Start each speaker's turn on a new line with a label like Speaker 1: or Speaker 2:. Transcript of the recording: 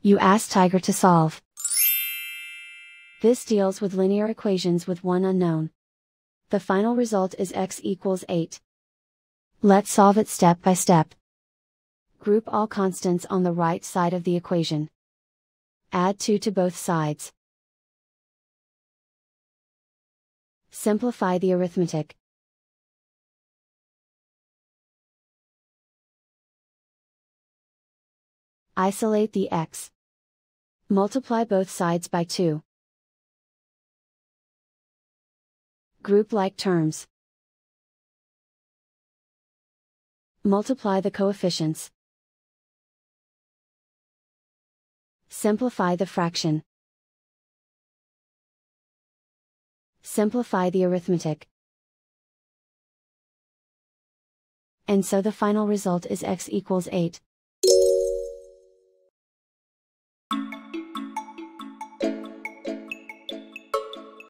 Speaker 1: You ask Tiger to solve. This deals with linear equations with one unknown. The final result is x equals 8. Let's solve it step by step. Group all constants on the right side of the equation. Add 2 to both sides. Simplify the arithmetic. Isolate the x. Multiply both sides by 2. Group like terms. Multiply the coefficients. Simplify the fraction. Simplify the arithmetic. And so the final result is x equals 8.